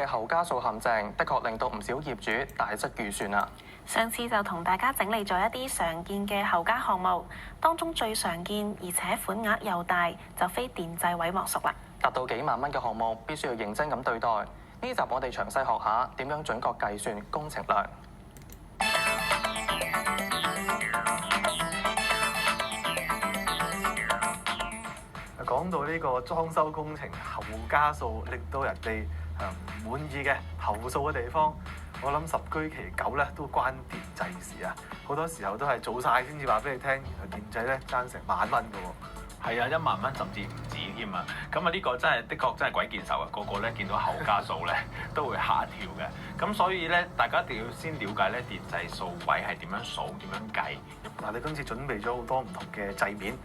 嘅後加數陷阱，的確令到唔少業主大失預算啦。上次就同大家整理咗一啲常見嘅後加項目，當中最常見而且款額又大，就非電掣位莫屬啦。達到幾萬蚊嘅項目，必須要認真咁對待。呢集我哋詳細學下點樣準確計算工程量。講到呢個裝修工程後加數，令到人哋唔滿意嘅投訴嘅地方，我諗十居其九咧都關電掣事啊！好多時候都係做晒先至話俾你聽，原來電掣咧爭成萬蚊㗎喎。係啊，1萬蚊甚至唔止添啊！咁啊，呢個真係的確真係鬼見愁啊！個個咧見到後加數咧都會嚇一跳嘅。咁所以咧，大家一定要先了解咧電掣數位係點樣數、點樣計。嗱，你今次準備咗好多唔同嘅掣面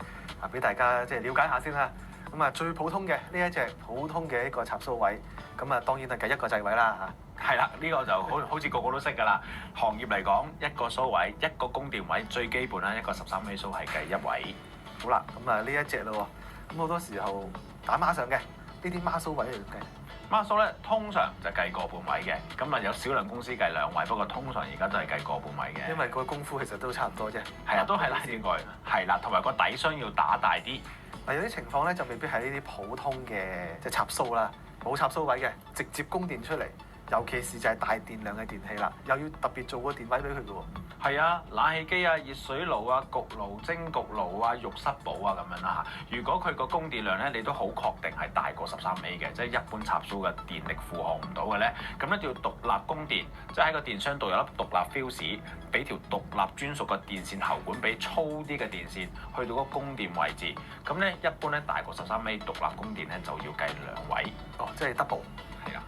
啊，俾大家即係了解下先啦。咁啊，最普通嘅呢一隻普通嘅一個插蘇位，咁啊當然係計一個掣位啦嚇。係啦，呢個就好似個個都識㗎啦。行業嚟講，一個蘇位、一個供電位最基本啦，一個13尾蘇係計一位。好啦，咁啊呢一隻咯喎，咁好多時候打孖上嘅呢啲孖蘇位嚟計。孖蘇咧通常就計個半位嘅，咁啊有少量公司計2位，不過通常而家都係計個半位嘅。因為個功夫其實都差唔多啫。係啊，都係啦，應該係啦，同埋個底箱要打大啲。嗱，有啲情況咧就未必係呢啲普通嘅即係插蘇啦，冇插蘇位嘅，直接供電出嚟，尤其是就係大電量嘅電器啦，又要特別做個電位俾佢嘅喎。係啊，冷氣機啊、熱水爐啊、焗爐、蒸焗爐啊、浴室寶啊咁樣啦嚇。如果佢個供電量咧，你都好確定係大過13尾嘅，即係一般插蘇嘅電力負荷唔到嘅咧，咁一定要獨立供電，即係喺個電箱度有粒獨立 fuse，俾條獨立專屬嘅電線喉管俾粗啲嘅電線去到個供電位置。咁咧一般咧大過13尾獨立供電咧就要計2位。哦，即係 double。係啊。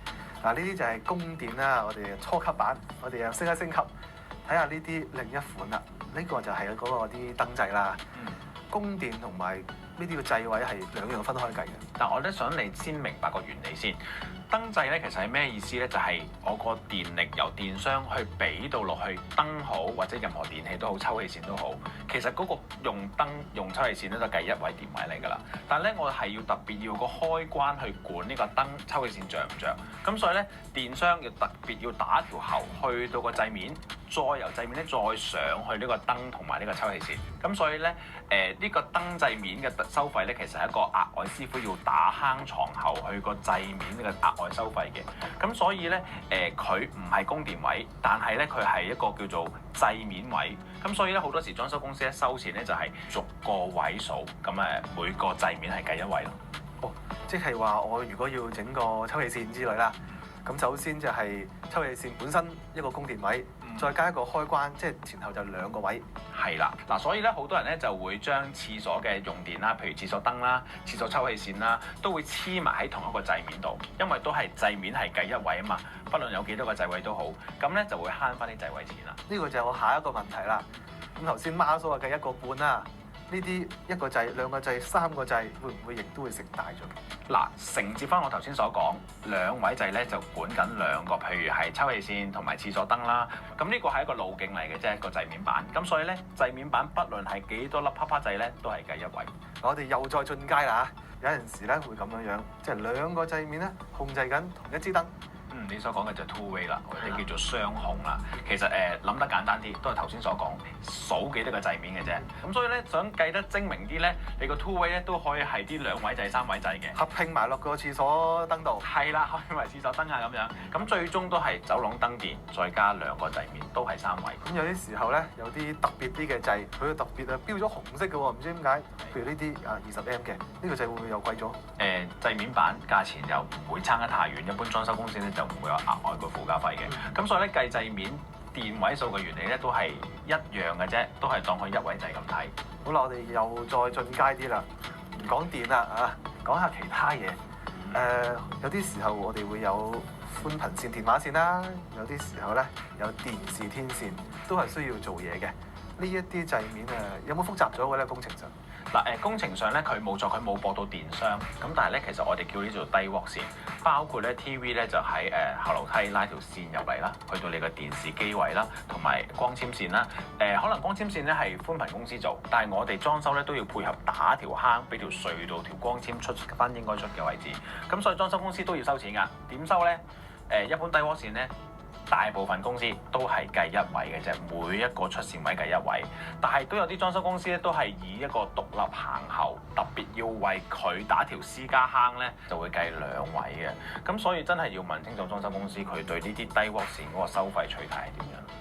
嗱，呢啲就係供電啦，我哋初級版，我哋又升一升級，睇下呢啲另一款啦。呢個就係嗰個啲燈掣啦。供電同埋呢啲嘅掣位係兩樣分開計嘅。但我咧想你先明白個原理先。燈掣咧其實係咩意思咧？就係我個電力由電箱去俾到落去燈好，或者任何電器都好，抽氣扇都好。其實嗰個用燈用抽氣扇咧就計1位電位嚟㗎啦。但係咧我係要特別要個開關去管呢個燈抽氣扇着唔着。咁所以咧電箱要特別要打條喉去到個掣面，再由掣面咧再上去呢個燈同埋呢個抽氣扇。咁所以咧呢個燈掣面嘅收費咧其實係一個額外師傅要打坑床喉去個掣面呢個額外收費嘅。咁所以咧佢唔係供電位，但係咧佢係一個叫做掣面位。咁所以咧好多時裝修公司咧收錢咧就係逐個位數，咁每個掣面係計1位咯。哦，即係話我如果要整個抽氣扇之類啦，咁首先就係抽氣扇本身一個供電位，再加一個開關，即係前後就2個位。係啦，嗱，所以咧好多人咧就會將廁所嘅用電啦，譬如廁所燈啦、廁所抽氣扇啦，都會黐埋喺同一個掣面度，因為都係掣面係計1位啊嘛，不論有幾多個掣位都好，咁咧就會慳翻啲掣位錢啦。呢個就係我下一個問題啦。咁頭先孖蘇計1個半啦。呢啲1個掣、2個掣、3個掣，會唔會亦都會成大咗？嗱，承接翻我頭先所講，2位掣咧就管緊2個，譬如係抽氣扇同埋廁所燈啦。咁呢個係一個路徑嚟嘅啫，一個掣面板。咁所以咧，掣面板不論係幾多粒啪啪掣咧，都係計1位。我哋又再進階啦嚇，有陣時咧會咁樣，即係2個掣面咧控制緊同一支燈。你所講嘅就 two way 啦，或者叫做雙控啦。其實諗得簡單啲，都係頭先所講數幾多個掣面嘅啫。咁所以咧，想計得精明啲咧，你個 two way 咧都可以係啲2位掣、3位掣嘅，合拼埋落個廁所燈度。係啦，可以埋廁所燈啊咁樣。咁最終都係走廊燈電，再加2個掣面，都係3位。咁有啲時候咧，有啲特別啲嘅掣，佢特別標咗紅色嘅喎，唔知點解。譬如呢啲20M 嘅，呢個掣會唔會又貴咗？掣面板價錢又唔會差得太遠，一般裝修公司咧就唔會有額外嘅附加費嘅。咁所以咧計掣面電位數嘅原理咧都係一樣嘅啫，都係當佢1位掣咁睇。好啦，我哋又再進階啲啦，唔講電啦啊，講下其他嘢。有啲時候我哋會有寬頻線、電話線啦，有啲時候咧有電視天線，都係需要做嘢嘅。呢一啲掣面有冇複雜咗嘅咧？工程上嗱工程上咧佢冇錯，佢冇駁到電箱，咁但係咧其實我哋叫呢做低鑊線，包括咧 TV 咧就喺後樓梯拉條線入嚟啦，去到你個電視機位啦，同埋光纖線啦。可能光纖線咧係寬頻公司做，但係我哋裝修咧都要配合打條坑，俾條隧道條光纖出翻應該出嘅位置。咁所以裝修公司都要收錢㗎。點收咧？一般低窪線咧，大部分公司都係計一位嘅啫，每一個出線位計一位。但係都有啲裝修公司咧，都係以一個獨立行喉，特別要為佢打條私家坑咧，就會計2位嘅。咁所以真係要問清楚裝修公司佢對呢啲低窪線嗰個收費取態係點樣。